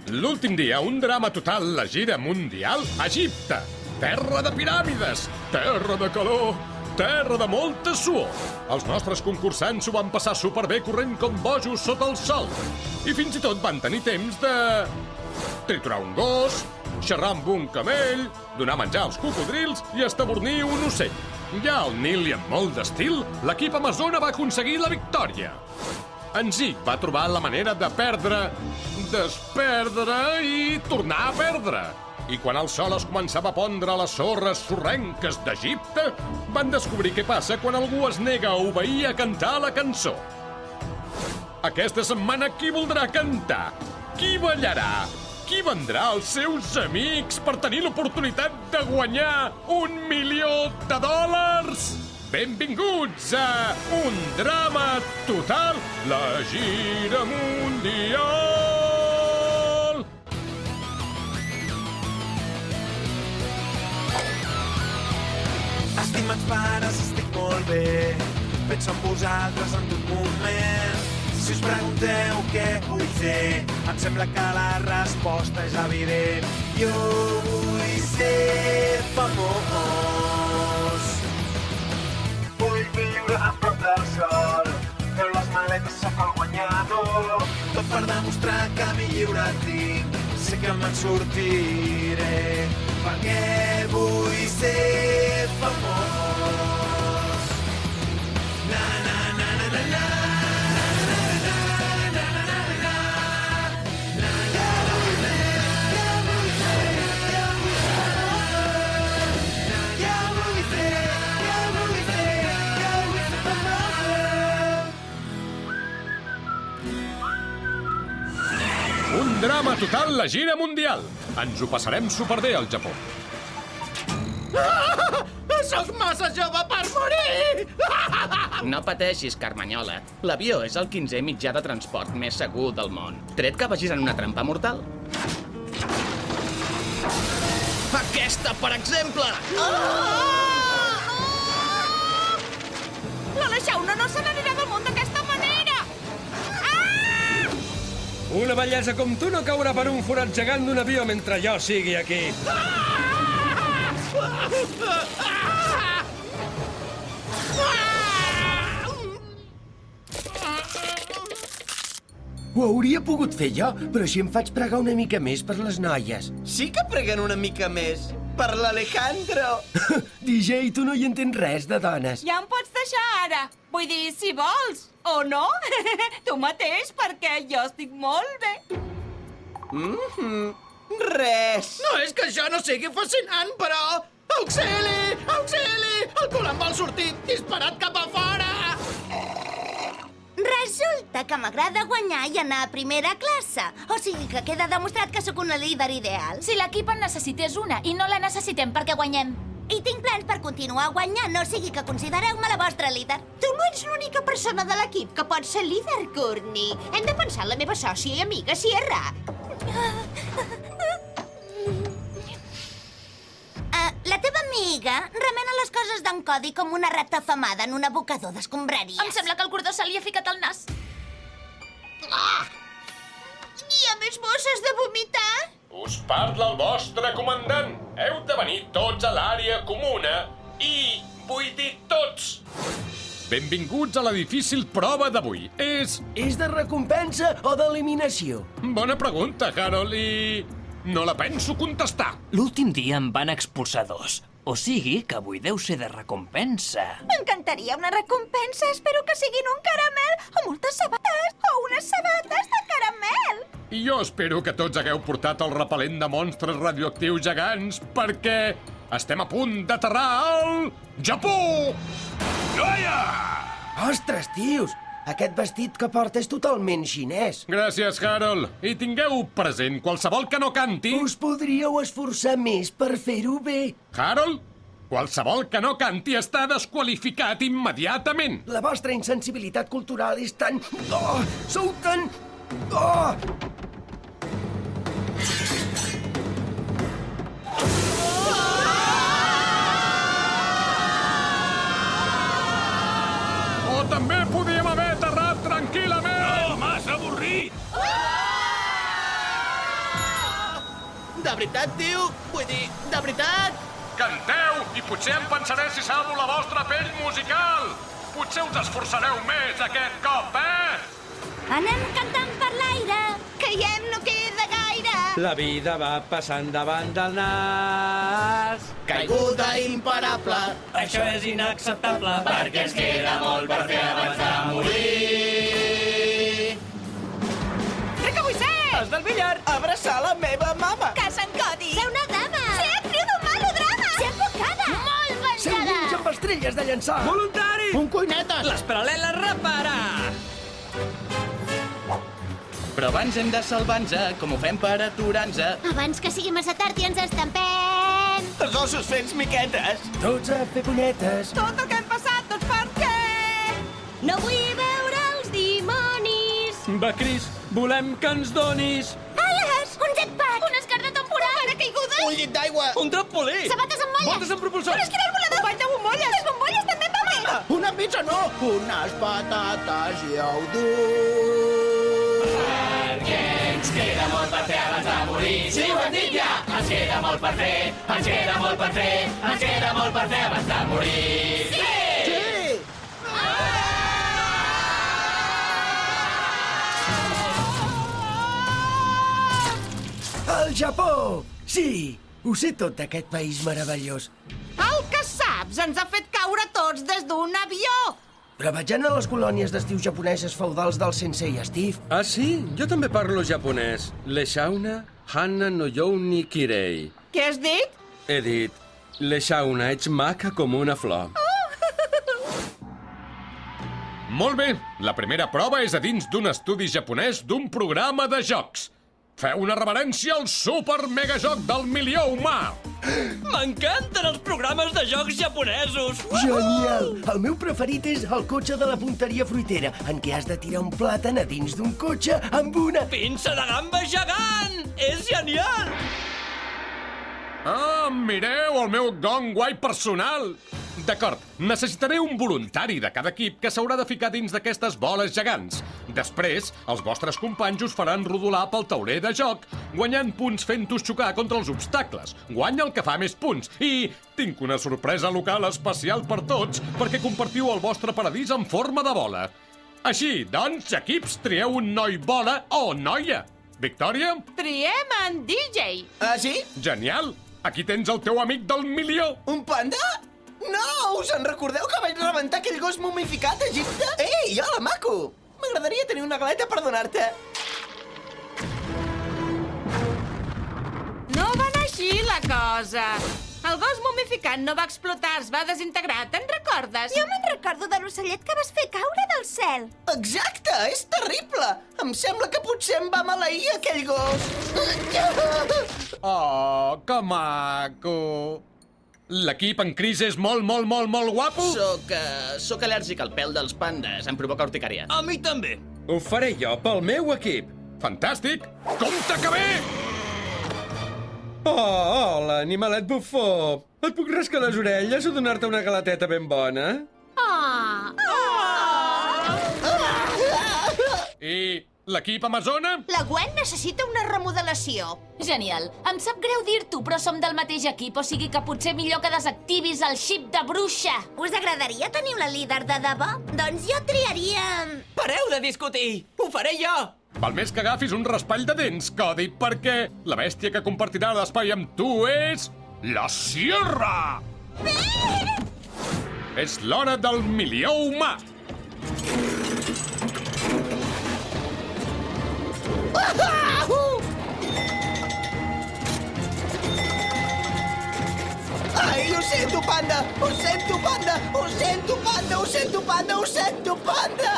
L'últim dia, un drama total, la gira mundial, Egipte. Terra de piràmides, terra de calor, terra de molta suor. Els nostres concursants s'ho van passar superbé corrent com bojos sota el sol. I fins i tot van tenir temps de triturar un gos, xerrar amb un camell, donar menjar als cocodrils i estabornir un ocell. Ja al Nil i amb molt d'estil, l'equip amazona va aconseguir la victòria. En Zig va trobar la manera de perdre, desperdre i tornar a perdre. I quan el sol es començava a pondre a les sorres sorrenques d'Egipte, van descobrir què passa quan algú es nega a obeir a cantar la cançó. Aquesta setmana qui voldrà cantar? Qui ballarà? Qui vendrà als seus amics per tenir l'oportunitat de guanyar $1.000.000? Benvinguts a Un drama total, la gira mundial! Estimats pares, estic molt bé. Penso en vosaltres en tot moment. Si us pregunteu què vull fer, em sembla que la resposta és evident. Jo vull ser famós. Vull viure a prop del sol, treu les maletes, sóc el guanyador. Tot per demostrar que mi lliure tinc, sé que me'n sortiré, perquè vull ser famós. Na, na, na, na, na, na. Un drama total, la gira mundial. Ens ho passarem superbé al Japó. Sóc massa jove per morir! No pateixis, Carmanyola. L'avió és el 15è mitjà de transport més segur del món. Tret que vagis en una trampa mortal. Aquesta, per exemple! L'Aleixauna no se n'anirà del món d'aquesta manera! Una bellesa com tu no caurà per un forat gegant d'un avió mentre jo sigui aquí. Ho hauria pogut fer jo, però així em faig pregar una mica més per les noies. Sí que preguen una mica més. Per l'Alejandro. DJ, tu no hi entens res de dones. Ja em pots deixar ara. Vull dir, si vols. O no? Tu mateix, perquè jo estic molt bé. Res. No és que això no sigui fascinant, però... Auxili! Auxili! El cul em vol sortir disparat cap a fora! Resulta que m'agrada guanyar i anar a primera classe. O sigui que queda demostrat que sóc una líder ideal. Si l'equip en necessités una i no la necessitem perquè guanyem. I tinc plans per continuar guanyant, no sigui que considereu-me la vostra líder. Tu no ets l'única persona de l'equip que pot ser líder, Courtney. Hem de pensar en la meva sòcia i amiga, Sierra. La teva amiga remena les coses d'en Cody com una rata afamada en un abocador d'escombraries. Em sembla que el cordó se li ha ficat al nas. Hi ha més bosses de vomitar? Us parla el vostre comandant. Heu de venir tots a l'àrea comuna i, vull dir, tots. Benvinguts a la difícil prova d'avui. És de recompensa o d'eliminació? bona pregunta, Harold, i no la penso contestar. L'últim dia em van expulsar 2. O sigui que avui deu ser de recompensa. M'encantaria una recompensa. Espero que siguin un caramel o moltes sabates o unes sabates de caramel. I jo espero que tots hagueu portat el repel·lent de monstres radioactius gegants perquè estem a punt d'aterrar al Japó! Ostres, tios! Aquest vestit que porta és totalment xinès. Gràcies, Harold. I tingueu present, qualsevol que no canti... Us podríeu esforçar més per fer-ho bé. Harold, qualsevol que no canti està desqualificat immediatament. La vostra insensibilitat cultural és tan... Oh! Sou tan... Oh! O també podíem haver aterrat tranquil·lament. No, massa avorrit! De veritat, tio? Vull dir, de veritat? Canteu i potser em pensaré si salvo la vostra pell musical. Potser us esforçareu més aquest cop, Anem cantant per l'aire. Caiem, no queda gaire. La vida va passant davant del nas. Caiguda imparable. Això és inacceptable. Perquè ens queda molt per fer abans de morir. Crec que vull ser! Els del billar, abraçar la meva mama. Casa en Codi. Ser una dama. Ser actriu d'un melodrama. Ser advocada. Molt Ser un venjada. ninja amb estrelles de llançar. Voluntari! Un cuinetes! Les paral·leles reparar! Però abans hem de salvar-nos, com ho fem per aturar-nos. Abans que sigui massa tard i ens estampem. Els ossos fents miquetes. Tots a fer punyetes. Tot el que hem passat, doncs per què? No vull veure els dimonis. Va, Cris, volem que ens donis Ales! Un jetpack. Un esquart temporal. Paracaigudes. Un llit d'aigua! un trampolí! Sabates amb molles. Botes amb propulsors! Esquirol volador. Un ball de bombolles! Les bombolles també va bé. Una pizza no! Unes patates i au dur. Ens queda molt per fer abans de morir. Sí, ho hem dit ja! Ens queda molt per fer, ens queda molt per fer, ens queda molt per fer abans de morir. Sí! Al Japó! Sí, ho sé tot d'aquest país meravellós. El que saps ens ha fet caure tots des d'un avió! Treballant a les colònies d'estiu japoneses feudals del Sensei Steve. Ah, sí? Jo també parlo japonès. Leshauna Hana no Youni Kirei. Què has dit? He dit, Leshauna, ets maca com una flor. Molt bé, la primera prova és a dins d'un estudi japonès d'un programa de jocs. Feu una reverència al super megajoc del milió humà. M'encanten els programes de jocs japonesos! Genial! El meu preferit és el cotxe de la punteria fruitera, en què has de tirar un plàtan a dins d'un cotxe amb una... Pinça de gamba gegant! És genial! Ah, mireu el meu gong guai personal. D'acord, necessitaré un voluntari de cada equip que s'haurà de ficar dins d'aquestes boles gegants. Després, els vostres companys us faran rodolar pel tauler de joc, guanyant punts fent-us xocar contra els obstacles. Guanya el que fa més punts. I tinc una sorpresa local especial per tots, perquè compartiu el vostre paradís en forma de bola. Així, doncs, equips, trieu un noi bola o noia. Victòria? Triem en DJ! Ah, sí? Genial! Aquí tens el teu amic del milió. Un panda? No! Us en recordeu que vaig rebentar aquell gos mumificat a Egipte? Ei, hola, maco! M'agradaria tenir una galeta per donar-te. No va anar així, la cosa. El gos mumificat no va explotar, es va desintegrar. Te'n recordes? Jo me'n recordo de l'ocellet que vas fer caure del cel. Exacte! És terrible! Em sembla que potser em va maleir aquell gos. Oh, que maco. L'equip en crisi és molt guapo? Soc al·lèrgic al pèl dels pandes. Em provoca urticària. A mi també. Ho faré jo pel meu equip. Fantàstic! Compte que ve! Oh, hola, animalet bufó. Et puc rascar les orelles o donar-te una galeteta ben bona? I l'equip amazona? La Gwen necessita una remodelació. Genial. Em sap greu dir-t'ho, però som del mateix equip, o sigui que potser millor que desactivis el xip de bruixa. Us agradaria tenir una líder de debò? Doncs jo triaria... Pareu de discutir! Ho faré jo! Val més que agafis un raspall de dents, Cody, perquè la bèstia que compartirà l'espai amb tu és... la Sierra! És l'hora del milió humà! Ai, ho sento, panda! Ho sento, panda! Ho sento, panda! Ho sento, panda! Ho sento, panda!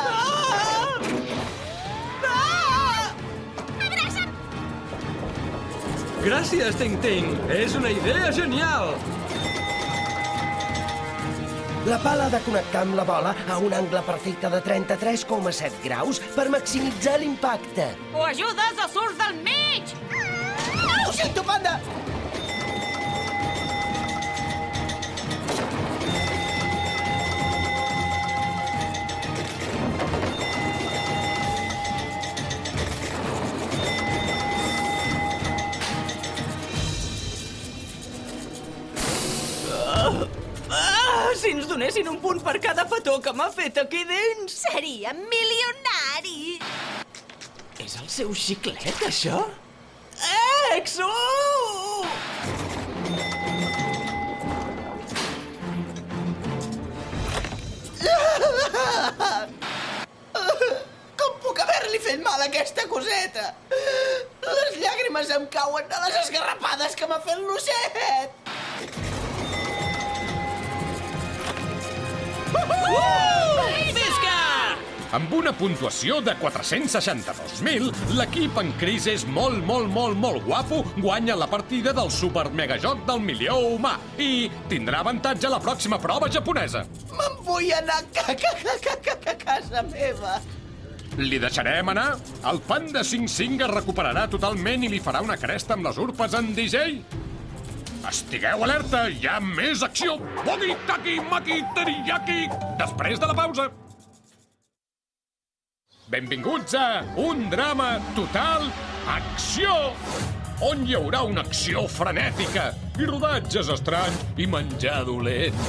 Gràcies, Ting-Ting. És una idea genial. La pala ha de connectar amb la bola a un angle perfecte de 33,7 graus per maximitzar l'impacte. O ajudes o surts del mig! Ho sento, panda! donessin un punt per cada petó que m'ha fet aquí dins. Seria milionari. És el seu xiclet, això? Exo! Com puc haver-li fet mal a aquesta coseta? Les llàgrimes em cauen de les esgarrapades que m'ha fet l'osset! Visca! Amb una puntuació de 462.000, l'equip en Cris és molt guapo, guanya la partida del super-megajoc del milió humà i tindrà avantatge a la pròxima prova japonesa. Me'n vull anar a casa meva. Li deixarem anar? El panda 5-5 es recuperarà totalment i li farà una cresta amb les urpes en DJ? Estigueu alerta, hi ha més acció! Bogi, taki, maki, teriyaki! Després de la pausa! Benvinguts a Un drama total acció! On hi haurà una acció frenètica i rodatges estranys i menjar dolent.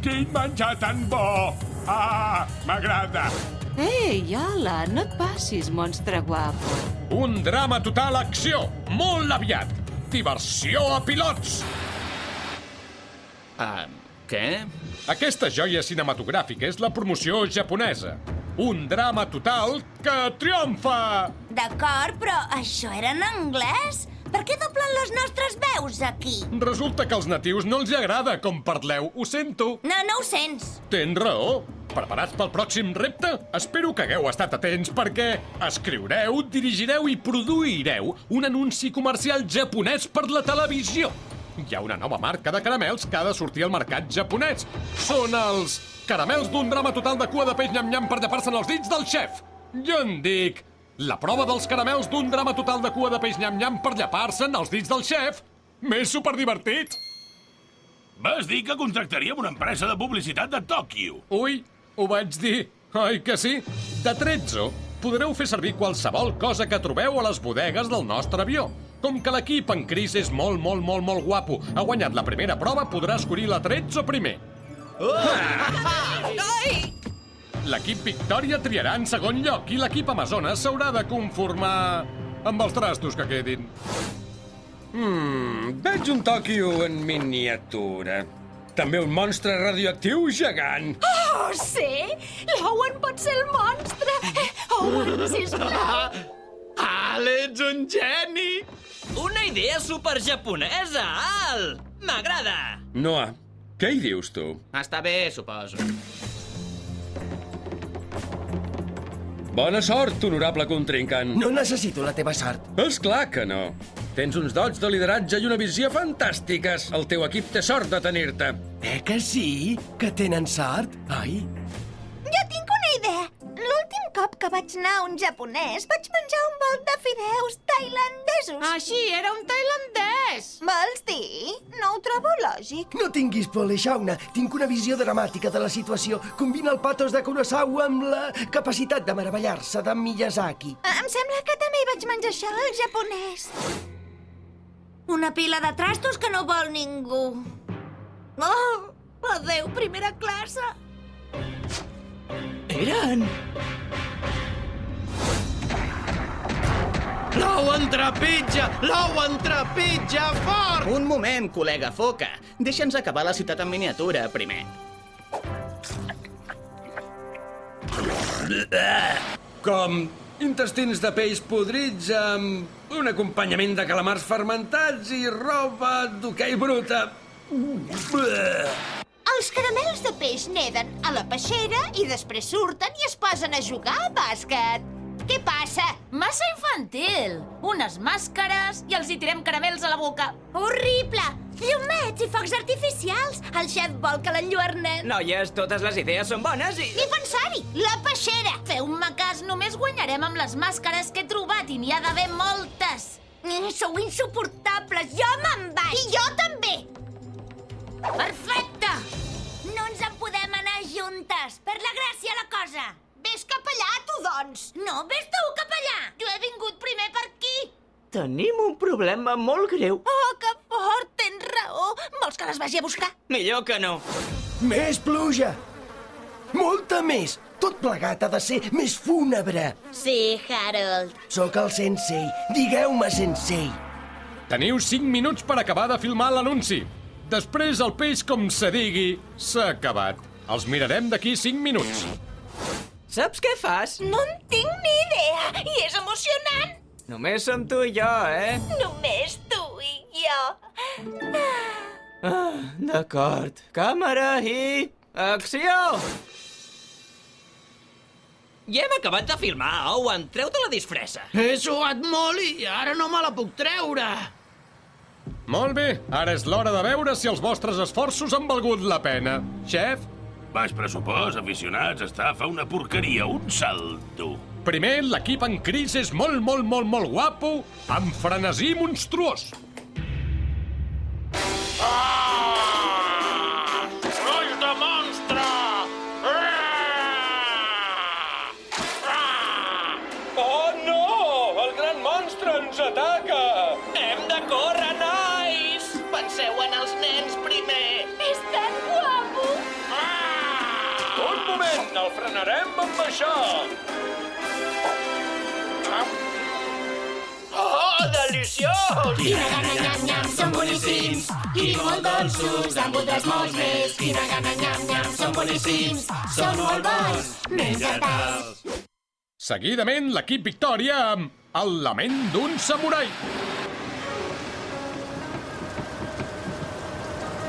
Quin menjar tan bo! Ah, m'agrada! Ei, hola, no et passis, monstre guapo. Un drama total acció, molt aviat. Diversió a pilots! Què? Aquesta joia cinematogràfica és la promoció japonesa. Un drama total que triomfa! D'acord, però això era en anglès? Per què doblen les nostres veus aquí? Resulta que als natius no els hi agrada com parleu. Ho sento. No, no ho sents. Tens raó. Preparats pel pròxim repte? Espero que hagueu estat atents perquè escriureu, dirigireu i produireu un anunci comercial japonès per la televisió. Hi ha una nova marca de caramels que ha de sortir al mercat japonès. Són els caramels d'un drama total de cua de peix nyam-nyam per llepar-se'n els dits del xef. Jo en dic la prova dels caramels d'un drama total de cua de peix nyam-nyam per llepar-se'n els dits del xef. M'és superdivertit. Vas dir que contractaríem una empresa de publicitat de Tòquio. Ui, ho vaig dir. Oi que sí? De Trezzo podreu fer servir qualsevol cosa que trobeu a les bodegues del nostre avió. Com que l'equip en Cris és molt guapo, ha guanyat la primera prova, podrà escollir la Trezzo primer. L'equip Victòria triarà en segon lloc i l'equip Amazones s'haurà de conformar amb els trastos que quedin. Veig un Tòquio en miniatura. També un monstre radioactiu gegant. Oh, sí! L'Owen pot ser el monstre! Owen, sisplau! Ets un geni! Una idea superjaponesa, Al! M'agrada! Noah, què hi dius, tu? Està bé, suposo. Bona sort, honorable contrincant. No necessito la teva sort. És clar que no. Tens uns dots de lideratge i una visió fantàstiques. El teu equip té sort de tenir-te. Que sí? Que tenen sort, oi? Jo tinc una idea. L'últim cop que vaig anar a un japonès vaig menjar un bol de fideus tailandesos. Ah, sí, era un tailandès. Vols dir? No ho trobo lògic. No tinguis por, Shauna. Tinc una visió dramàtica de la situació. Combina el patos de Kurosawa amb la capacitat de meravellar-se de Miyazaki. Em sembla que també hi vaig menjar això al japonès. Una pila de trastos que no vol ningú. Oh, adéu, primera classe. Eren... L'Owen trepitja! L'Owen trepitja fort! Un moment, col·lega Foca. Deixa'ns acabar la ciutat en miniatura, primer. Com intestins de peix podrits amb un acompanyament de calamars fermentats i roba d'hoquei bruta. Els caramels de peix neden a la peixera i després surten i es posen a jugar a bàsquet. Què passa? Massa infantil! Unes màscares i els hi tirem caramels a la boca. Horrible! Llumets i focs artificials. El xef vol que l'enlluernem. Noies, totes les idees són bones i... Ni pensar-hi! La peixera! Feu-me cas, només guanyarem amb les màscares que he trobat i n'hi ha d'haver moltes. Sou insuportables! Jo me'n vaig! I jo també! Perfecte! No ens en podem anar juntes! Per la gràcia, la cosa! Ves cap allà, tu, doncs! No, ves tu cap allà! Jo he vingut primer per aquí! Tenim un problema molt greu. Oh, que fort! Tens raó! Vols que les vagi a buscar? Millor que no. Més pluja! Molta més! Tot plegat ha de ser més fúnebre. Sí, Harold. Sóc el sensei. Digueu-me sensei. Teniu 5 minuts per acabar de filmar l'anunci. Després el peix, com se digui, s'ha acabat. Els mirarem d'aquí 5 minuts. Saps què fas? No en tinc ni idea i és emocionant. Només som tu i jo, eh? Només tu i jo. D'acord. Càmera i... acció! I hem acabat de filmar, Owen. Treu-te la disfressa. He suat molt i ara no me la puc treure. Molt bé, ara és l'hora de veure si els vostres esforços han valgut la pena. Xef? Baix pressupost, aficionats, estafa, una porqueria, un salto. Primer, l'equip en Chris és molt guapo, amb frenesí monstruós. Ulls de monstre! Oh, no! El gran monstre ens ataca! Hem de córrer, nois! Penseu en els nens primer! És tan guapo! Un moment, el frenarem amb això! Oh, deliciós! Quina gana, nyam-nyam, són boníssims! I molt dolços, amb ultres molts més. Quina gana, nyam-nyam, són boníssims! Són molt bons, menja-te'ls! Seguidament, l'equip Victòria amb el lament d'un samurai.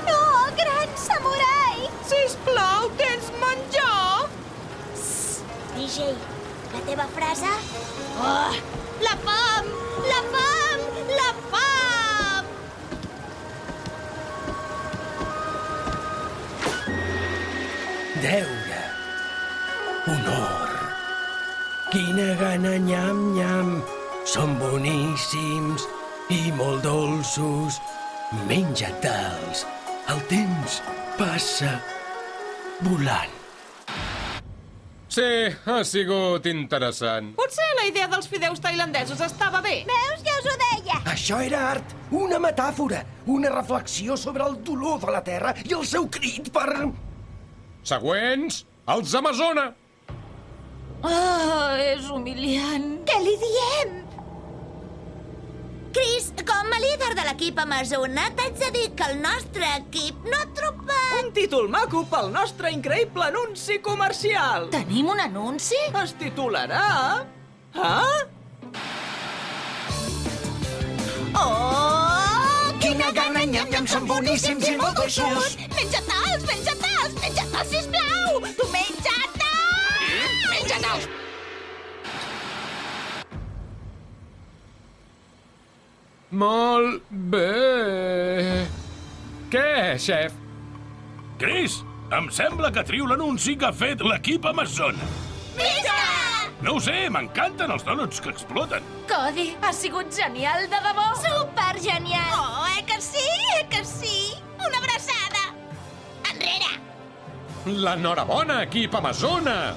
No, gran samurai! Sisplau, tens menjar? DJ, la teva frase? Oh, la fam! La fam! La fam! Deure. Honor. Quina gana, nyam-nyam. Són boníssims i molt dolços. Menja-te'ls. El temps passa volant. Sí, ha sigut interessant. Potser la idea dels fideus tailandesos estava bé. Veus, ja us ho deia! Això era art, una metàfora, una reflexió sobre el dolor de la Terra i el seu crit per... Següents, els Amazona. És humiliant. Què li diem? Chris, com a líder de l'equip Amazona, t'haig de dir que el nostre equip no ha trobat... Un títol maco pel nostre increïble anunci comercial. Tenim un anunci? Es titularà... Ah? Oh! Quina gana, nyam-nyam, són boníssims i molt dolços! Menja-te'ls, menja-te'ls, menja-te'ls, sisplau! Tu menja-te'ls! Menja-te'ls! Molt bé. Què, xef? Chris, em sembla que trio l'anunci que ha fet l'equip Amazona. Visca! No ho sé, m'encanten els donuts que exploten. Cody, ha sigut genial, de debò! Super genial! Oh, que sí, que sí! Una abraçada! Enrere! L'enhorabona, equip Amazona!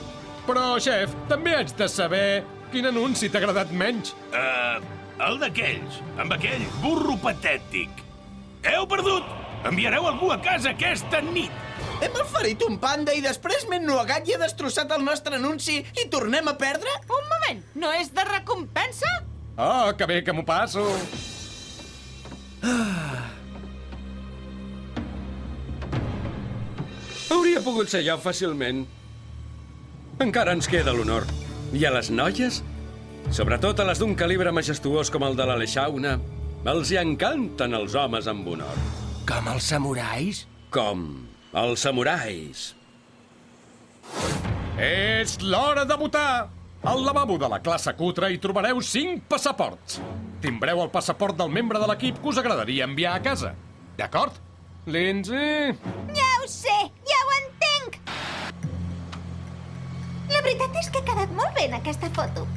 Però, xef, també haig de saber quin anunci t'ha agradat menys. El d'aquells, amb aquell burro patètic. Heu perdut! Enviareu algú a casa aquesta nit. Hem oferit un panda i després m'he ennuegat i he destrossat el nostre anunci i tornem a perdre? Un moment, no és de recompensa? Oh, que bé que m'ho passo. Hauria pogut ser jo fàcilment. Encara ens queda l'honor. I a les noies? Sobretot a les d'un calibre majestuós com el de l'Aleixauna, els hi encanten els homes amb honor. Com els samurais? Com els samurais. És l'hora de votar! Al lavabo de la classe cutre hi trobareu 5 passaports. Timbreu el passaport del membre de l'equip que us agradaria enviar a casa. D'acord? Lindsay? Ja ho sé, ja ho entenc! La veritat és que ha quedat molt bé en aquesta foto.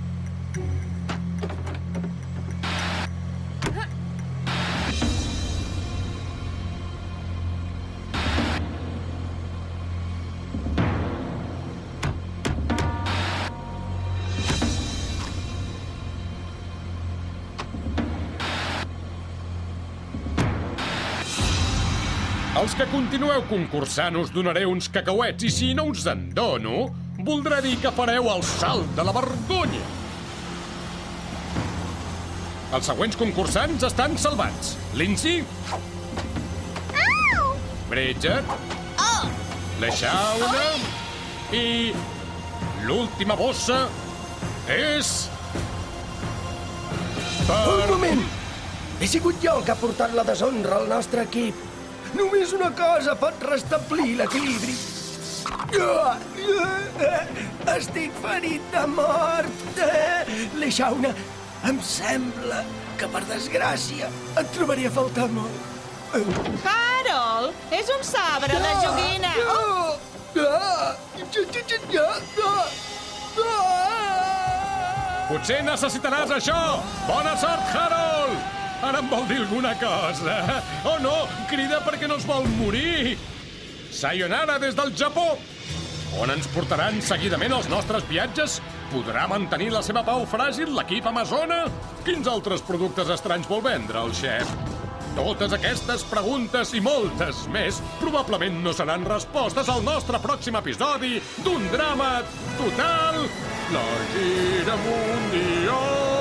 Els que continueu concursant us donaré uns cacauets i si no us en dono, voldrà dir que fareu el salt de la vergonya. Els següents concursants estan salvats. Lindsay, Bridget, l'Eixauna i l'última bossa és... Un moment! He sigut jo el que ha portat la deshonra al nostre equip. Només una cosa pot restablir l'equilibri. Estic ferit de mort. L'Eixauna, em sembla que, per desgràcia, et trobaria a faltar molt. Harold, és un sabre de joguina. Potser necessitaràs això! Bona sort, Harold! Ara em vol dir alguna cosa. Oh, no! Crida perquè no es vol morir! Sayonara des del Japó! On ens portaran seguidament els nostres viatges? Podrà mantenir la seva pau fràgil l'equip Amazona? Quins altres productes estranys vol vendre el xef? Totes aquestes preguntes i moltes més probablement no seran respostes al nostre pròxim episodi d'un drama total, la Gira Mundial.